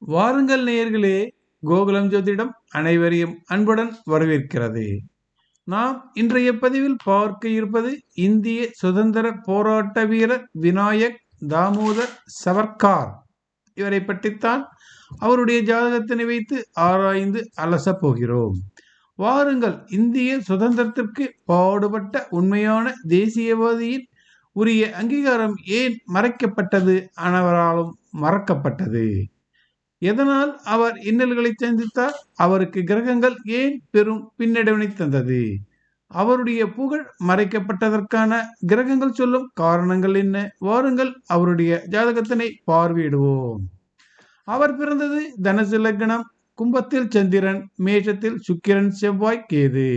வாருங்கள் நேயர்களே, கோகுலம் ஜோதிடம் அனைவரையும் அன்புடன் வரவேற்கிறது. நாம் இன்றைய பதிவில் பார்க்க இருப்பது இந்திய சுதந்திர போராட்ட வீரர் விநாயக் தாமோதர் சவர்கார். இவரை பற்றித்தான் அவருடைய ஜாதகத்தினை வைத்து ஆராய்ந்து அலசப் போகிறோம். வாருங்கள், இந்திய சுதந்திரத்திற்கு பாடுபட்ட உண்மையான தேசியவாதியின் உரிய அங்கீகாரம் ஏன் மறைக்கப்பட்டது, அனைவராலும் மறக்கப்பட்டது? எதனால் அவர் இன்னல்களை சந்தித்தார்? அவருக்கு கிரகங்கள் ஏன் பெரும் பின்னடைவினை தந்தது? அவருடைய புகழ் மறைக்கப்பட்டதற்கான கிரகங்கள் சொல்லும் காரணங்கள் என்ன? வாருங்கள், அவருடைய ஜாதகத்தினை பார்வையிடுவோம். அவர் பிறந்தது தனுசு லக்னம், கும்பத்தில் சந்திரன், மேஷத்தில் சுக்கிரன், செவ்வாய், கேது,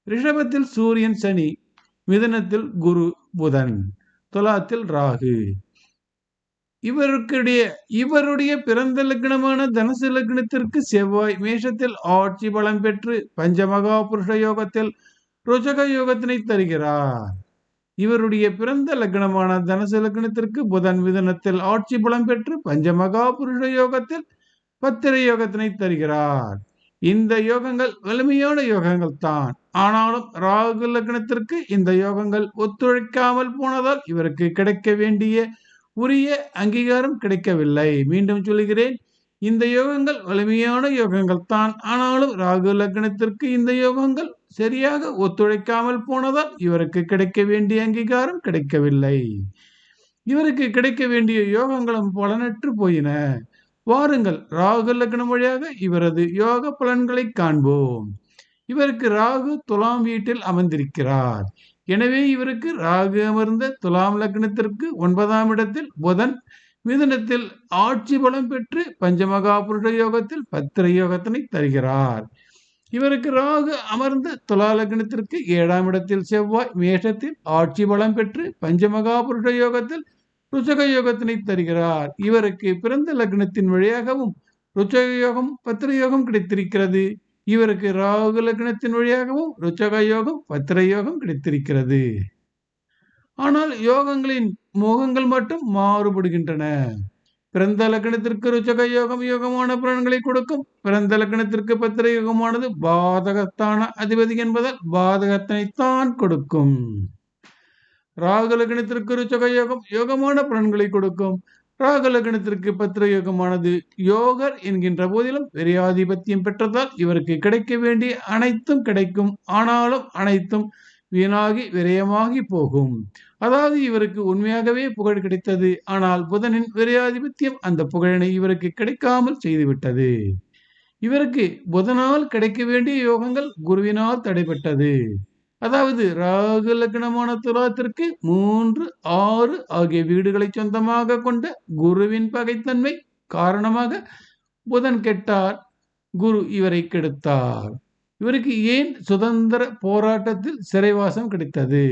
ரிஷபத்தில் சூரியன், சனி, மிதுனத்தில் குரு, புதன், துலாத்தில் ராகு. இவருடைய பிறந்த லக்னமான தனுசு லக்னத்திற்கு செவ்வாய் மேஷத்தில் ஆட்சி பலம் பெற்று பஞ்சமகா புருஷ யோகத்தில் ருஜக யோகத்தினை தருகிறார். இவருடைய பிறந்த லக்னமான தனுசு லக்னத்திற்கு புதன் மிதுனத்தில் ஆட்சி பலம் பெற்று பஞ்சமகா புருஷ யோகத்தில் பத்திர யோகத்தினை தருகிறார். இந்த யோகங்கள் வலிமையான யோகங்கள் தான். ஆனாலும் ராகு லக்னத்திற்கு இந்த யோகங்கள் ஒத்துழைக்காமல் போனதால் இவருக்கு கிடைக்க வேண்டிய உரிய அங்கீகாரம் கிடைக்கவில்லை. மீண்டும் சொல்கிறேன், இந்த யோகங்கள் வலிமையான யோகங்கள் தான். ஆனாலும் ராகு லக்னத்திற்கு இந்த யோகங்கள் சரியாக ஒத்துழைக்காமல் போனதால் இவருக்கு கிடைக்க வேண்டிய அங்கீகாரம் கிடைக்கவில்லை. இவருக்கு கிடைக்க வேண்டிய யோகங்களும் பலனற்று போயின. வாருங்கள், ராகு லக்னம் வழியாக இவரது யோக பலன்களை காண்போம். இவருக்கு ராகு துலாம் வீட்டில் அமர்ந்திருக்கிறார். எனவே இவருக்கு ராகு அமர்ந்த துலாம் லக்னத்திற்கு 9ஆம் இடத்தில் புதன் மிதுனத்தில் ஆட்சி பலம் பெற்று பஞ்சமகா புருஷ யோகத்தில் பத்திர யோகத்தினை தருகிறார். இவருக்கு ராகு அமர்ந்த துலா லக்னத்திற்கு 7ஆம் இடத்தில் செவ்வாய் மேஷத்தில் ஆட்சி பலம் பெற்று பஞ்சமகா புருஷ யோகத்தில் ருச்சக யோகத்தினை தருகிறார். இவருக்கு பிறந்த லக்னத்தின் வழியாகவும் ருச்சக யோகம் பத்திர யோகம் கிடைத்திருக்கிறது. இவருக்கு ராகு லக்னத்தின் வழியாகவும் ருச்சக யோகம் பத்திர யோகம் கிடைத்திருக்கிறது. ஆனால் யோகங்களின் முகங்கள் மட்டும் மாறுபடுகின்றன. பிறந்த லக்னத்திற்கு ருச்சக யோகம் யோகமான பலன்களை கொடுக்கும். பிறந்த லக்னத்திற்கு பத்திர யோகமானது பாதகத்தான அதிபதி என்பதால் பாதகத்தினைத்தான் கொடுக்கும். ராகு லக்னத்திற்கு ருச்சக யோகம் யோகமான பலன்களை கொடுக்கும். ராகு லக்னத்திற்கு பத்திர யோகமானது யோகர் என்கின்ற போதிலும் விரையாதிபத்தியம் பெற்றதால் இவருக்கு கிடைக்க வேண்டிய அனைத்தும் கிடைக்கும். ஆனாலும் அனைத்தும் வீணாகி விரயமாகி போகும். அதாவது இவருக்கு உண்மையாகவே புகழ் கிடைத்தது. ஆனால் புதனின் விரையாதிபத்தியம் அந்த புகழினை இவருக்கு கிடைக்காமல் செய்துவிட்டது. இவருக்கு புதனால் கிடைக்க வேண்டிய யோகங்கள் குருவினால் தடைபட்டது. அதாவது ராகு லக்னமான துலாத்திற்கு 3, 6 ஆகிய வீடுகளை சொந்தமாக கொண்ட குருவின் பகைத்தன்மை காரணமாக புதன் கெட்டார், குரு இவரை கெடுத்தார். இவருக்கு ஏன் சுதந்திர போராட்டத்தில் சிறைவாசம் கிடைத்தது?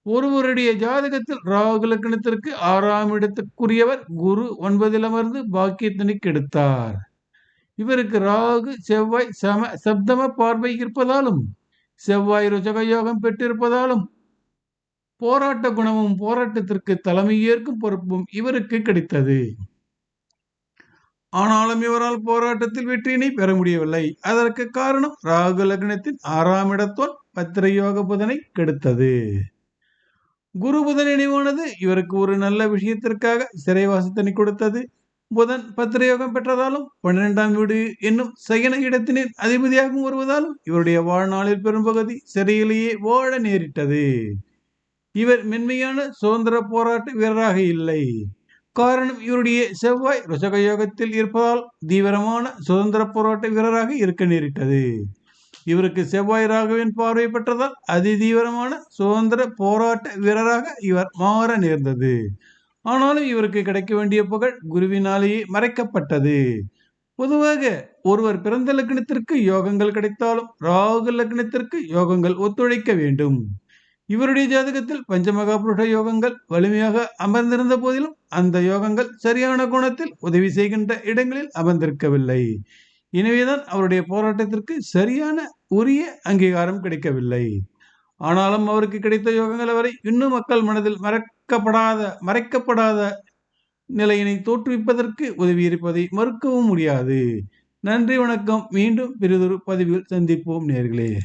ஒருவருடைய ஜாதகத்தில் ராகு லக்னத்திற்கு 6ஆம் இடத்துக்குரியவர் குரு 9இல் அமர்ந்து பாக்கியத்தினை கெடுத்தார். இவருக்கு ராகு செவ்வாய் சப்தம பார்வை இருப்பதாலும் செவ்வாய் ருச்சக யோகம் பெற்றிருப்பதாலும் போராட்ட குணமும் போராட்டத்திற்கு தலைமை ஏற்கும் பொறுப்பும் இவருக்கு கிடைத்தது. ஆனாலும் இவரால் போராட்டத்தில் வெற்றியினை பெற முடியவில்லை. அதற்கு காரணம் ராகு லக்னத்தின் 6ஆம் இடத்தோன் பத்திர யோக புதனை கெடுத்தது. குரு புதன் இணைவானது இவருக்கு ஒரு நல்ல விஷயத்திற்காக சிறைவாசத்தினை கொடுத்தது. புதன் பத்திர யோகம் பெற்றதாலும் 12ஆம் வீடு என்னும் சயன இடத்தினின் அதிபதியாகவும் வருவதாலும் இவருடைய வாழ்நாளில் பெரும்பகுதி சிறையிலேயே வாழ நேரிட்டது. இவர் மென்மையான சுதந்திர போராட்ட வீரராக இல்லை. காரணம் இவருடைய செவ்வாய் ருச்சக யோகத்தில் இருப்பதால் தீவிரமான சுதந்திர போராட்ட வீரராக இருக்க நேரிட்டது. இவருக்கு செவ்வாய் ராகுவின் பார்வை பெற்றதால் அதிதீவிரமான சுதந்திர போராட்ட வீரராக இவர் மாற நேர்ந்தது. ஆனாலும் இவருக்கு கிடைக்க வேண்டிய புகழ் குருவினாலேயே மறைக்கப்பட்டது. பொதுவாக ஒருவர் பிறந்த லக்னத்திற்கு யோகங்கள் கிடைத்தாலும் ராகு லக்னத்திற்கு யோகங்கள் ஒத்துழைக்க வேண்டும். இவருடைய ஜாதகத்தில் பஞ்சமகா புருஷ யோகங்கள் வலிமையாக அமர்ந்திருந்த போதிலும் அந்த யோகங்கள் சரியான கோணத்தில் உதவி செய்கின்ற இடங்களில் அமர்ந்திருக்கவில்லை. எனவேதான் அவருடைய போராட்டத்திற்கு சரியான உரிய அங்கீகாரம் கிடைக்கவில்லை. ஆனாலும் அவருக்கு கிடைத்த யோகங்கள் அவரை இன்னும் மக்கள் மனதில் மறைக்கப்படாத நிலையினை தோற்றுவிப்பதற்கு உதவியிருப்பதை மறுக்கவும் முடியாது. நன்றி, வணக்கம். மீண்டும் பிறிதொரு பதிவில் சந்திப்போம் நேயர்களே.